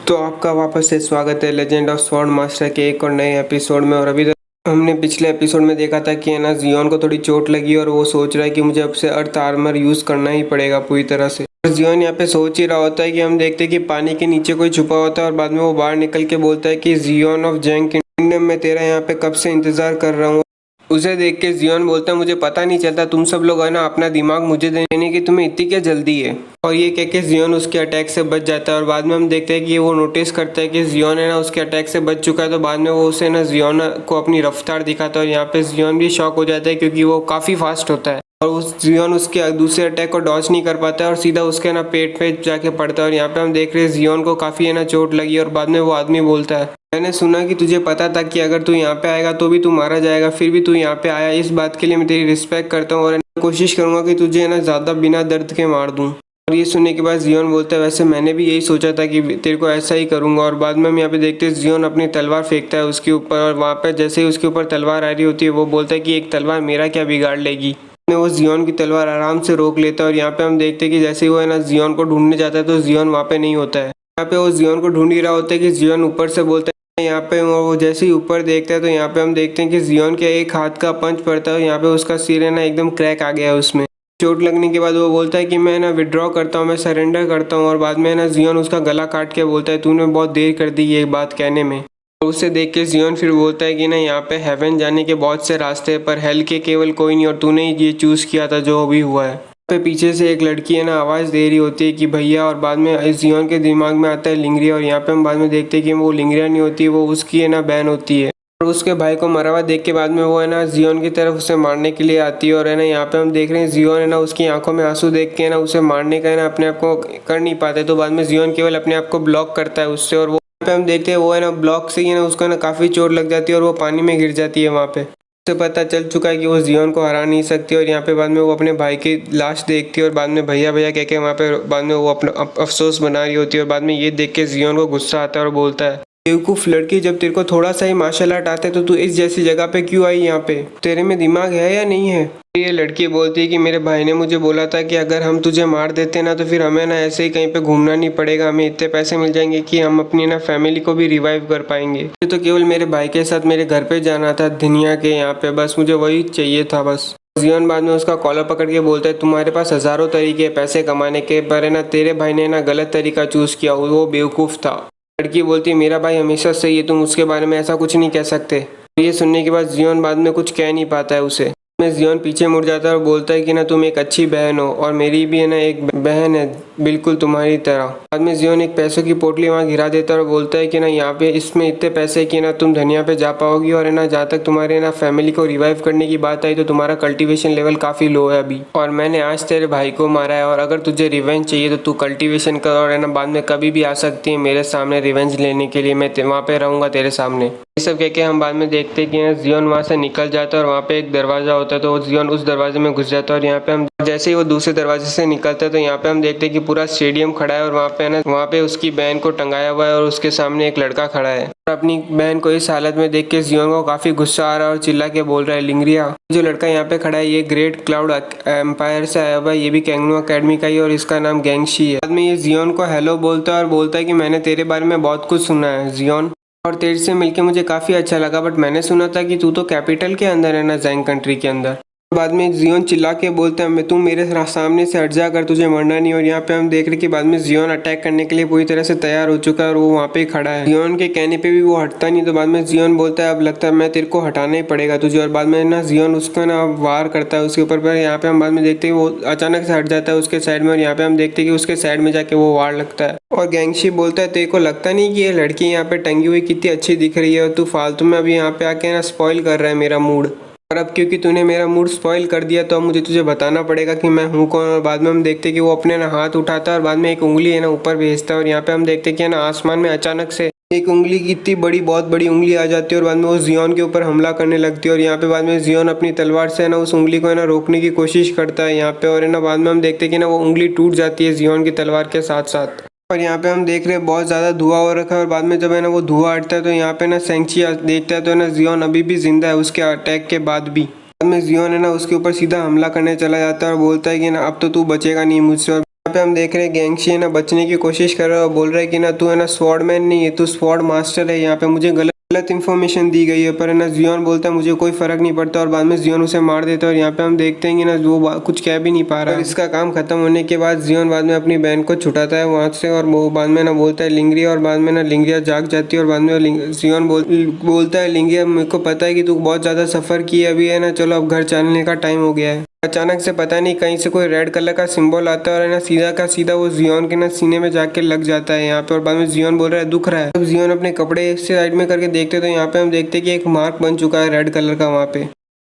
तो आपका वापस से स्वागत है लेजेंड ऑफ स्वॉर्ड मास्टर के एक और नए एपिसोड में। और अभी तक हमने पिछले एपिसोड में देखा था कि है ना जियोन को थोड़ी चोट लगी और वो सोच रहा है कि मुझे अब से अर्थ आर्मर यूज़ करना ही पड़ेगा पूरी तरह से। और जियोन यहाँ पे सोच ही रहा होता है कि हम देखते हैं कि पानी के नीचे कोई छुपा होता है और बाद में वो बाहर निकल के बोलता है कि जियोन ऑफ जैंग किंगडम में तेरा यहाँ पे कब से इंतजार कर रहा हूँ। उसे देख के जियोन बोलता है मुझे पता नहीं चलता तुम सब लोग है ना अपना दिमाग मुझे देने की तुम्हें इतनी क्या जल्दी है। और ये कह के जियोन उसके अटैक से बच जाता है और बाद में हम देखते हैं कि वो नोटिस करता है कि जियोन है ना उसके अटैक से बच चुका है। तो बाद में वो उसे ना जियोन को अपनी रफ्तार दिखाता है और यहाँ पे जियोन भी शॉक हो जाता है क्योंकि वो काफ़ी फास्ट होता है और उस जियोन उसके दूसरे अटैक को डॉज नहीं कर पाता है और सीधा उसके ना पेट पे जाके पड़ता है। और यहाँ पे हम देख रहे हैं जियोन को काफ़ी है ना चोट लगी और बाद में वो आदमी बोलता है मैंने सुना कि तुझे पता था कि अगर तू यहाँ पे आएगा तो भी तू मारा जाएगा, फिर भी तू यहाँ पे आया, इस बात के लिए मैं तेरी रिस्पेक्ट करता हूँ और कोशिश करूंगा कि तुझे ना ज़्यादा बिना दर्द के मार दूँ। और ये सुनने के बाद जियोन बोलता है वैसे मैंने भी यही सोचा था कि तेरे को ऐसा ही करूंगा। और बाद में हम यहाँ पे देखते हैं जियोन अपनी तलवार फेंकता है उसके ऊपर और वहाँ पे जैसे ही उसके ऊपर तलवार आ रही होती है वो बोलता है कि एक तलवार मेरा क्या बिगाड़ लेगी। वो जियोन की तलवार आराम से रोक लेता है और यहाँ पे हम देखते हैं कि जैसे ही वो है ना जियोन को ढूंढने जाता है तो जियोन वहाँ पे नहीं होता है। यहाँ पे वो जियोन को ढूंढ ही रहा होता है कि जियोन ऊपर से बोलता है यहाँ पे वो जैसे ही ऊपर देखता है तो यहाँ पे हम देखते हैं कि जियोन के एक हाथ का पंच पड़ता है और यहाँ पे उसका सिर है ना एकदम क्रैक आ गया है उसमें। चोट लगने के बाद वो बोलता है कि मैं ना विड्रॉ करता हूँ, मैं सरेंडर करता हूँ। और बाद में ना जियोन उसका गला काट के बोलता है तूने बहुत देर कर दी ये बात कहने में। तो उसे देख के जियोन फिर बोलता है कि ना यहाँ पे हेवन जाने के बहुत से रास्ते हैं पर हेल के केवल कोई नहीं और तूने ही ये चूज़ किया था जो अभी हुआ है। पे पीछे से एक लड़की है ना आवाज़ दे रही होती है कि भैया। और बाद में इस जियोन के दिमाग में आता है लिंगरिया और यहाँ पे हम बाद में देखते हैं कि वो लिंगरिया नहीं होती, वो उसकी है ना बहन होती है। और उसके भाई को मरा हुआ देख के बाद में वो है ना जियोन की तरफ उसे मारने के लिए आती है। और है ना यहाँ पे हम देख रहे हैं जियोन है ना उसकी आंखों में आंसू देख के है ना उसे मारने का है ना अपने आप को कर नहीं पाते। तो बाद में जियोन केवल अपने आप को ब्लॉक करता है उससे और वो पे हम देखते हैं वो है ना ब्लॉक से ही है ना उसको ना काफ़ी चोट लग जाती है और वो पानी में गिर जाती है। वहाँ पे उसे पता चल चुका है कि वो जियोन को हरा नहीं सकती। और यहाँ पे बाद में वो अपने भाई की लाश देखती है और बाद में भैया भैया कह के वहाँ पे बाद में वो अपना अफसोस बना रही होती है। और बाद में ये देख के जियोन को गुस्सा आता है और बोलता है बेवकूफ़ लड़की, जब तेरे को थोड़ा सा ही मार्शल आर्ट आता है तो तू इस जैसी जगह पे क्यों आई यहाँ पे, तेरे में दिमाग है या नहीं है। ये लड़की बोलती है कि मेरे भाई ने मुझे बोला था कि अगर हम तुझे मार देते ना तो फिर हमें ना ऐसे ही कहीं पे घूमना नहीं पड़ेगा, हमें इतने पैसे मिल जाएंगे कि हम अपनी ना फैमिली को भी रिवाइव कर पाएंगे। तो केवल मेरे भाई के साथ मेरे घर पे जाना था दुनिया के यहाँ पे, बस मुझे वही चाहिए था बस। जियोन बाद में उसका कॉलर पकड़ के बोलता है तुम्हारे पास हज़ारों तरीके पैसे कमाने के, पर है ना तेरे भाई ने ना गलत तरीका चूज़ किया, वो बेवकूफ़ था। लड़की बोलती है मेरा भाई हमेशा सही है, तुम उसके बारे में ऐसा कुछ नहीं कह सकते। ये सुनने के बाद जियोन बाद में कुछ कह नहीं पाता है उसे। में जियोन पीछे मुड़ जाता है और बोलता है कि ना तुम एक अच्छी बहन हो और मेरी भी है ना एक बहन है बिल्कुल तुम्हारी तरह। बाद में जियोन एक पैसों की पोटली वहाँ गिरा देता है और बोलता है कि ना यहाँ पे इसमें इतने पैसे कि ना तुम धनिया पे जा पाओगी और है ना जहाँ तक तुम्हारे ना फैमिली को रिवाइव करने की बात आई तो तुम्हारा कल्टीवेशन लेवल काफ़ी लो है अभी, और मैंने आज तेरे भाई को मारा है और अगर तुझे रिवेंज चाहिए तो तू कल्टीवेशन कर और है ना बाद में कभी भी आ सकती है मेरे सामने रिवेंज लेने के लिए, मैं वहाँ पे रहूँगा तेरे सामने। ये सब कह के हम बाद में देखते हैं कि जियोन वहाँ से निकल जाता है और वहाँ पे एक दरवाज़ा होता है तो जियोन उस दरवाजे में घुस जाता है। और यहाँ पे हम जैसे ही वो दूसरे दरवाजे से निकलता है तो यहाँ पे हम देखते हैं कि पूरा स्टेडियम खड़ा है और वहाँ पे ना वहाँ पे उसकी बहन को टंगाया हुआ है और उसके सामने एक लड़का खड़ा है। और अपनी बहन को इस हालत में देख के जियोन को काफ़ी गुस्सा आ रहा है और चिल्ला के बोल रहा है लिंगरिया, जो लड़का यहाँ पे खड़ा है ये ग्रेट क्लाउड एम्पायर से आया हुआ है, ये भी कैंगनो अकेडमी का ही और इसका नाम गैंगशी है। बाद में ये जियोन को हेलो बोलता है और बोलता है कि मैंने तेरे बारे में बहुत कुछ सुना है जियोन और तेरे से मिलके मुझे काफ़ी अच्छा लगा, बट मैंने सुना था कि तू तो कैपिटल के अंदर है ना जैंग कंट्री के अंदर। बाद में जियोन चिल्ला के बोलता है मैं तू मेरे सामने से हट जा कर, तुझे मरना नहीं। और यहाँ पे हम देख रहे कि बाद में जियोन अटैक करने के लिए पूरी तरह से तैयार हो चुका है और वो वहाँ पे खड़ा है। जियोन के कहने पे भी वो हटता नहीं तो बाद में जियोन बोलता है अब लगता है मैं तेरे को हटाना ही पड़ेगा तुझे। और बाद में ना जियोन उसको ना वार करता है उसके ऊपर, पर यहाँ पे हम बाद में देखते हैं वो अचानक से हट जाता है उसके साइड में और यहाँ पे हम देखते हैं कि उसके साइड में जाके वो वार लगता है। और गैंगशी बोलता है तेरे को लगता नहीं कि ये लड़की यहाँ पे टंगी हुई कितनी अच्छी दिख रही है और तू फालतू में अभी यहाँ पे आके ना स्पॉइल कर रहा है मेरा मूड, और अब क्योंकि तूने मेरा मूड स्पॉइल कर दिया तो अब मुझे तुझे बताना पड़ेगा कि मैं हूँ कौन। और बाद में हम देखते हैं कि वो अपने ना हाथ उठाता है और बाद में एक उंगली है ना ऊपर भेजता है और यहाँ पे हम देखते हैं कि ना आसमान में अचानक से एक उंगली की इतनी बड़ी बहुत बड़ी उंगली आ जाती है और बाद में वो जियोन के ऊपर हमला करने लगती है। और यहाँ पे बाद में जियोन अपनी तलवार से है ना उस उंगली को है ना रोकने की कोशिश करता है यहाँ पे, और है ना बाद में हम देखते हैं कि ना वो उंगली टूट जाती है जियोन की तलवार के साथ साथ। और यहाँ पे हम देख रहे हैं बहुत ज़्यादा धुआं हो रखा है और बाद में जब है ना वो धुआं हटता है तो यहाँ पे ना सेंची देखता है तो है ना जियोन अभी भी जिंदा है उसके अटैक के बाद भी। बाद में जियोन है ना उसके ऊपर सीधा हमला करने चला जाता है और बोलता है कि ना अब तो तू बचेगा नहीं मुझसे। और यहाँ पे हम देख रहे हैं गैंगशी है ना बचने की कोशिश कर रहा है और बोल रहा है कि ना तू है ना स्वॉर्डमैन नहीं है, तू स्वॉर्ड मास्टर है। यहाँ पे मुझे गलत इन्फॉर्मेशन दी गई है, पर है ना जियोन बोलता है मुझे कोई फर्क नहीं पड़ता और बाद में जियोन उसे मार देता है। और यहाँ पे हम देखते हैं कि ना वो कुछ कह भी नहीं पा रहा है। इसका काम खत्म होने के बाद जियोन बाद में अपनी बहन को छुटाता है वहाँ से और वो बाद में ना बोलता है लिंग्रिया, और बाद में ना लिंग्रिया जाग जाती है और बाद में जियोन बोलता है लिंग्रिया मेरे को पता है कि तू बहुत ज़्यादा सफ़र की है, अभी है ना चलो अब घर चलने का टाइम हो गया है। अचानक से पता नहीं कहीं से कोई रेड कलर का सिंबल आता है और है ना सीधा का सीधा वो जियोन के ना सीने में जाके लग जाता है यहाँ पे। और बाद में जियोन बोल रहा है दुख रहा है। जब जियोन अपने कपड़े से साइड में करके देखते तो यहाँ पे हम देखते हैं कि एक मार्क बन चुका है रेड कलर का वहाँ पे।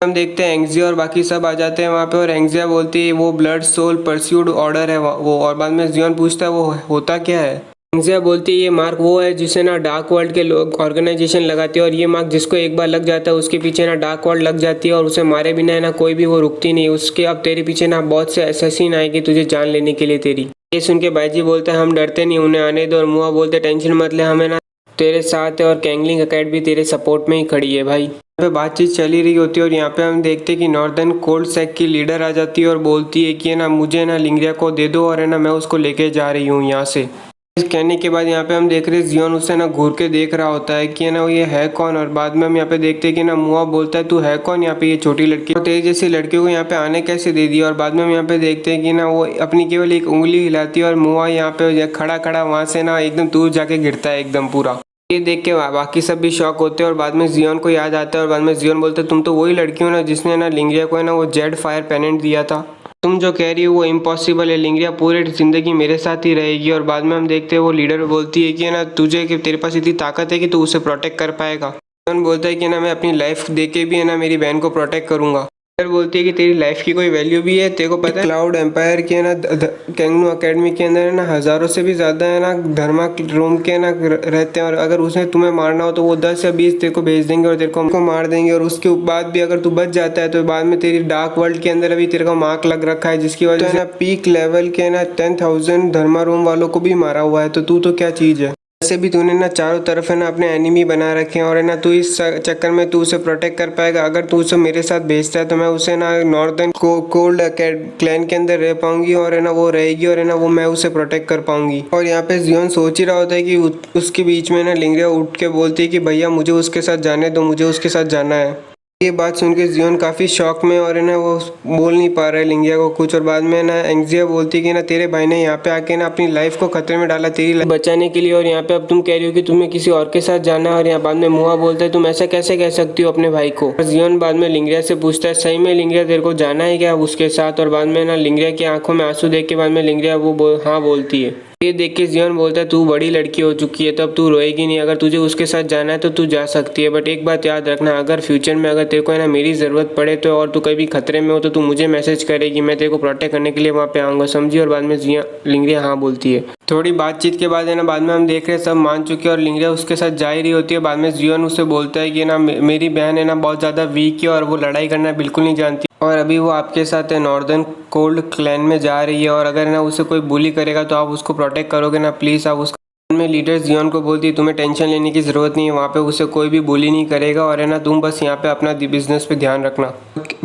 हम देखते हैं एंग्जिया और बाकी सब आ जाते हैं वहाँ पे और एंग्जिया बोलती है वो ब्लड सोल परस्यूड ऑर्डर है वो। और बाद में जियोन पूछता है वो होता क्या है। एंग्जिया बोलती है ये मार्क वो है जिसे ना डार्क वर्ल्ड के लोग ऑर्गेनाइजेशन लगाती है और ये मार्क जिसको एक बार लग जाता है उसके पीछे ना डार्क वर्ल्ड लग जाती है और उसे मारे बिना है ना कोई भी वो रुकती नहीं। उसके अब तेरे पीछे ना बहुत से असैसिन आएंगे तुझे जान लेने के लिए तेरी। ये सुन के बाईजी बोलता है हम डरते नहीं, उन्हें आने दो। और मुआ बोलते टेंशन मत ले, हमें ना तेरे साथ है और कैंगलिंग अकेडमी तेरे सपोर्ट में ही खड़ी है भाई। यहाँ पे बातचीत चली रही होती है और यहाँ पे हम देखते हैं कि नॉर्दर्न कोल्ड सेक की लीडर आ जाती है और बोलती है कि ना मुझे ना लिंग्रिया को दे दो और है ना मैं उसको लेके जा रही हूँ यहाँ से। इस कहने के बाद यहाँ पे हम देख रहे हैं जियोन उसे ना घूर के देख रहा होता है कि ना ये है कौन। और बाद में हम यहाँ पे देखते हैं कि ना मुआ बोलता है तू है कौन यहाँ पे, ये छोटी लड़की और तेरी जैसी लड़कियों को यहाँ पे आने कैसे दे दिया। और बाद में हम यहाँ पे देखते हैं कि ना वो अपनी केवल एक उंगली हिलाती है और मुआ यहाँ पे खड़ा खड़ा वहाँ से ना एकदम दूर जाके गिरता है एकदम पूरा। ये देख के बाकी सब भी शॉक होते हैं और बाद में जियोन को याद आता है और बाद में जियोन बोलते तुम तो वही लड़की हो ना जिसने ना लिंग्रिया को है ना वो जेड फायर पेनेंट दिया था, तुम जो कह रही हो वो इम्पॉसिबल है, लिंग्रिया पूरी जिंदगी मेरे साथ ही रहेगी। और बाद में हम देखते हैं वो लीडर बोलती है कि ना तुझे कि तेरे पास इतनी ताकत है कि तू उसे प्रोटेक्ट कर पाएगा। जियोन बोलता है कि ना मैं अपनी लाइफ दे के भी है ना मेरी बहन को प्रोटेक्ट करूंगा। लीडर बोलती है कि तेरी लाइफ की कोई वैल्यू भी है, तेरे को पता है क्लाउड एम्पायर के ना कैंगनू अकेडमी के अंदर है ना हज़ारों से भी ज़्यादा है ना धर्मा रोम के ना रहते हैं और अगर उसने तुम्हें मारना हो तो वो 10 या 20 तेरे को भेज देंगे और तेरे को मार देंगे। और उसके बाद भी अगर तू बच जाता है तो बाद में तेरी डार्क वर्ल्ड के अंदर अभी तेरे को मार्क लग रखा है जिसकी वजह से ना पीक लेवल के ना 10,000 धर्मा रोम वालों को भी मारा हुआ है। तो तू तो क्या चीज़ है। वैसे भी तूने ना चारों तरफ है ना अपने एनिमी बना रखे हैं और है ना तू इस चक्कर में तू उसे प्रोटेक्ट कर पाएगा। अगर तू उसे मेरे साथ भेजता है तो मैं उसे ना नॉर्दर्न कोल्ड क्लैन के अंदर रह पाऊंगी और है ना वो रहेगी और है ना वो मैं उसे प्रोटेक्ट कर पाऊंगी। और यहाँ पे जियोन सोच ही रहा होता है कि उसके बीच में ना लिंग्रिया उठ के बोलती है कि भैया मुझे उसके साथ जाने दो, मुझे उसके साथ जाना है। ये बात सुन के जियोन काफ़ी शॉक में और है ना वो बोल नहीं पा रहा है लिंग्रिया को कुछ। और बाद में ना एंग्जिया बोलती है कि ना तेरे भाई ने यहाँ पे आके ना अपनी लाइफ को खतरे में डाला तेरी लाइफ बचाने के लिए और यहाँ पे अब तुम कह रही हो कि तुम्हें किसी और के साथ जाना है। और यहाँ बाद में मुआ बोलता है तुम ऐसा कैसे कह सकती हो अपने भाई को। और जियोन बाद में लिंग्रिया से पूछता है सही में लिंग्रिया तेरे को जाना है क्या उसके साथ। और बाद में ना लिंग्रिया की आंखों में आंसू देख के बाद में लिंग्रिया वो हाँ बोलती है। ये देख के जियोन बोलता है तू बड़ी लड़की हो चुकी है तो अब तू रोएगी नहीं, अगर तुझे उसके साथ जाना है तो तू जा सकती है। बट एक बात याद रखना, अगर फ्यूचर में अगर तेरे को है ना मेरी ज़रूरत पड़े तो और तू कभी खतरे में हो तो तू मुझे मैसेज करेगी, मैं तेरे को प्रोटेक्ट करने के लिए वहाँ पे आऊँगा, समझी। और बाद में लिंग्रिया हाँ बोलती है। थोड़ी बातचीत के बाद है ना बाद में हम देख रहे हैं सब मान चुके हैं और लिंग्रिया उसके साथ जा ही रही होती है। बाद में जियोन उससे बोलता है कि ना मेरी बहन है ना बहुत ज़्यादा वीक है और वो लड़ाई करना बिल्कुल नहीं जानती और अभी वो आपके साथ है नॉर्दर्न कोल्ड क्लैन में जा रही है और अगर ना उसे कोई बुली करेगा तो आप उसको प्रोटेक्ट करोगे ना, प्लीज़ आप उसको। में लीडर जियोन को बोलती है तुम्हें टेंशन लेने की ज़रूरत नहीं है, वहाँ पे उसे कोई भी बुली नहीं करेगा और है ना तुम बस यहाँ पे अपना बिजनेस पे ध्यान रखना।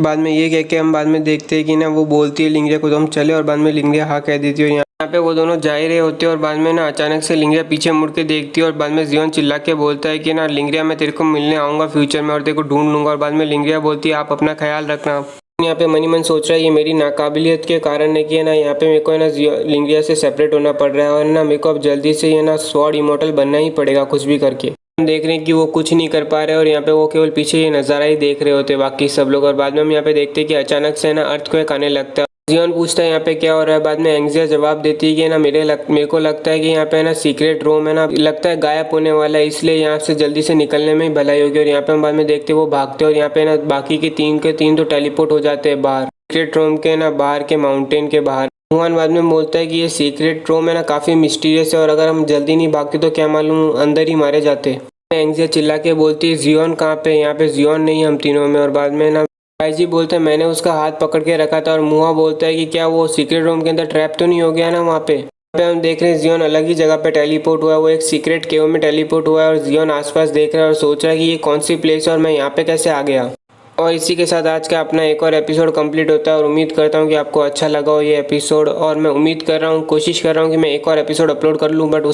बाद में ये कह के हम बाद में देखते हैं कि ना वो बोलती है लिंग्रिया को तो हम चले और बाद में लिंग्रिया हाँ कह देती है। यहाँ पे वो दोनों जा ही रहे होते हैं और बाद में ना अचानक से लिंग्रिया पीछे मुड़ के देखती है और बाद में जियोन चिल्ला के बोलता है कि ना लिंग्रिया मैं तेरे को मिलने आऊँगा फ्यूचर में और तेरे को ढूंढ लूँगा। और बाद में लिंग्रिया बोलती है आप अपना ख्याल रखना। यहाँ पे मनी मन सोच रहा है ये मेरी नाकाबिलियत के कारण है कि ना यहाँ पे मेरे को है ना लिंग्रिया से सेपरेट होना पड़ रहा है और ना मेरे को अब जल्दी से है ना स्वॉर्ड इमॉर्टल बनना ही पड़ेगा कुछ भी करके। हम देख रहे हैं कि वो कुछ नहीं कर पा रहे और यहाँ पे वो केवल पीछे ये नज़ारा ही देख रहे होते बाकी सब लोग। और बाद में हम यहाँ पे देखते हैं कि अचानक से ना अर्थक्वेक आने लगता है। जियोन पूछता है यहाँ पे क्या हो रहा है। बाद में एंग्जिया जवाब देती है कि ना मेरे को लगता है कि यहाँ पे ना सीक्रेट रूम है ना लगता है गायब होने वाला है, इसलिए यहाँ से जल्दी से निकलने में ही भलाई होगी। और यहाँ पे हम बाद में देखते हैं वो भागते हैं और यहाँ पे ना बाकी के तीन तो टेलीपोर्ट हो जाते हैं बाहर सीक्रेट रूम के ना बाहर के माउंटेन के बाहर। हुआन बाद में बोलता है कि ये सीक्रेट रूम है ना काफ़ी मिस्टीरियस है और अगर हम जल्दी नहीं भागते तो क्या मालूम अंदर ही मारे जाते। एंग्जिया चिल्ला के बोलती है जियोन कहाँ पे, यहाँ पे जियोन नहीं हम तीनों में। और बाद में ना बाईजी बोलते हैं मैंने उसका हाथ पकड़ के रखा था और मुआ बोलता है कि क्या वो सीक्रेट रूम के अंदर ट्रैप तो नहीं हो गया ना वहाँ पे। हम देख रहे हैं जियोन अलग ही जगह पे टेलीपोर्ट हुआ है, वो एक सीक्रेट केव में टेलीपोर्ट हुआ है और जियोन आसपास देख रहा है और सोच रहा है कि ये कौन सी प्लेस है और मैं यहाँ पे कैसे आ गया। और इसी के साथ आज का अपना एक और एपिसोड कंप्लीट होता है और उम्मीद करता हूँ कि आपको अच्छा लगा हो ये एपिसोड। और मैं उम्मीद कर रहा हूँ, कोशिश कर रहा हूँ कि मैं एक और एपिसोड अपलोड कर लूँ, बट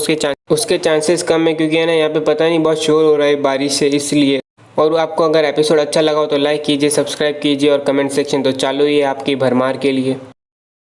उसके चांसेस कम है क्योंकि है ना यहाँ पे पता नहीं बहुत शोर हो रहा है बारिश से, इसलिए। और आपको अगर एपिसोड अच्छा लगा हो तो लाइक कीजिए, सब्सक्राइब कीजिए और कमेंट सेक्शन तो चालू ही है आपकी भरमार के लिए।